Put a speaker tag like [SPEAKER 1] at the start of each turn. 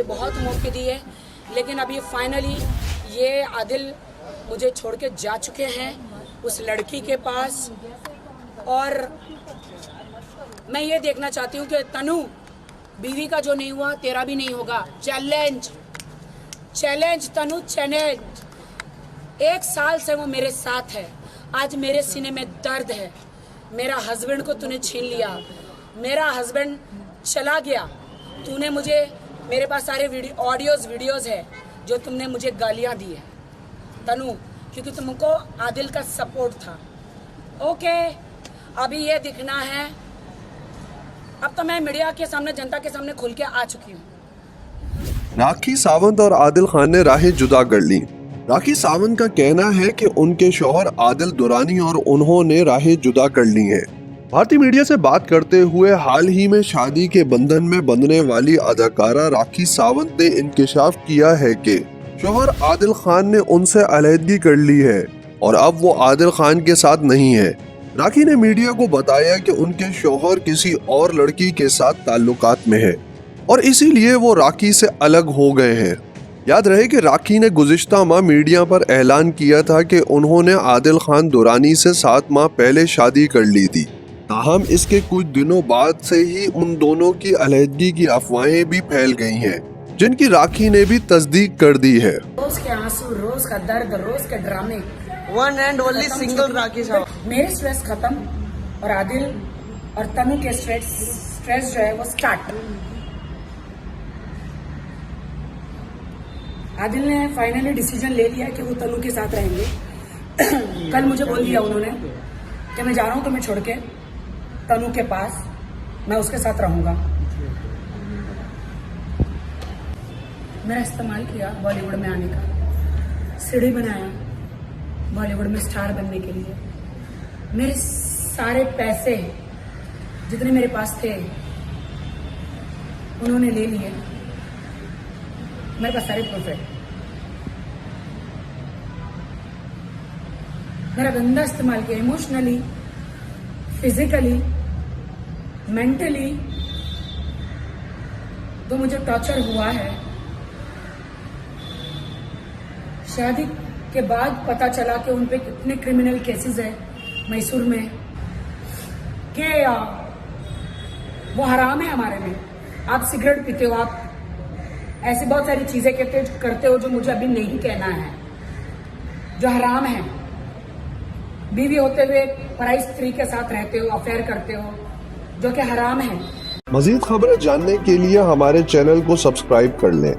[SPEAKER 1] मुझे बहुत मौके दिए, लेकिन अभी फाइनली ये आदिल मुझे छोड़ के जा चुके हैं उस लड़की के पास। और मैं ये देखना चाहती हूँ कि तनु, बीवी का जो नहीं हुआ तेरा भी नहीं होगा। चैलेंज चैलेंज तनु, चैलेंज। 1 साल से वो मेरे साथ है, आज मेरे सीने में दर्द है। मेरा हस्बैंड को तूने छीन लिया, मेरा हस्बैंड चला गया। तूने मुझे, मेरे पास सारे वीडियोस है जो तुमने मुझे गालियां दी है तनु, क्योंकि तुमको आदिल का सपोर्ट था। ओके, अभी ये दिखना है। अब तो मैं मीडिया के सामने, जनता के सामने खुल के आ चुकी हूँ।
[SPEAKER 2] राखी सावंत और आदिल खान ने राहें जुदा कर ली। राखी सावंत का कहना है कि उनके शौहर आदिल दुरानी और उन्होंने राहें जुदा कर ली हैं। भारतीय मीडिया से बात करते हुए हाल ही में शादी के बंधन में बंधने वाली अदाकारा राखी सावंत ने इंकशाफ किया है कि शौहर आदिल खान ने उनसे अलहदगी कर ली है और अब वो आदिल खान के साथ नहीं है। राखी ने मीडिया को बताया कि उनके शौहर किसी और लड़की के साथ ताल्लुकात में है और इसीलिए वो राखी से अलग हो गए हैं। याद रहे कि राखी ने गुज़िश्ता माह मीडिया पर ऐलान किया था कि उन्होंने आदिल खान दुरानी से 7 माह पहले शादी कर ली थी। ताहम इसके कुछ दिनों बाद से ही उन दोनों की अलहदगी की अफवाहें भी फैल गई हैं, जिनकी राखी ने भी तस्दीक कर दी है।
[SPEAKER 1] रोज के आंसू, रोज का दर्द, रोज के ड्रामे,
[SPEAKER 3] one and only single Rakhi Sawant.
[SPEAKER 1] मेरे स्ट्रेस खत्म और आदिल और तनु के स्ट्रेस जो है वो स्टार्ट। आदिल ने फाइनली डिसीजन ले लिया कि वो तनु के साथ रहेंगे। कल मुझे बोल दिया उन्होंने कि मैं जा रहा हूँ तुम्हें छोड़ के तनु के पास, मैं उसके साथ रहूंगा। मेरा इस्तेमाल किया बॉलीवुड में आने का, सीढ़ी बनाया बॉलीवुड में स्टार बनने के लिए। मेरे सारे पैसे जितने मेरे पास थे उन्होंने ले लिए, मेरे पास सारे प्रूफ है। मेरा गंदा इस्तेमाल किया, इमोशनली, फिजिकली, मेंटली तो मुझे टॉर्चर हुआ है। शादी के बाद पता चला कि उन पे कितने क्रिमिनल केसेस है मैसूर में, कि वो हराम है हमारे में। आप सिगरेट पीते हो, आप ऐसी बहुत सारी चीजें करते हो जो मुझे अभी नहीं कहना है, जो हराम है। बीवी होते हुए पराई स्त्री के साथ रहते हो, अफेयर करते हो, जो कि हराम है।
[SPEAKER 2] मजीद खबरें जानने के लिए हमारे चैनल को सब्सक्राइब कर लें।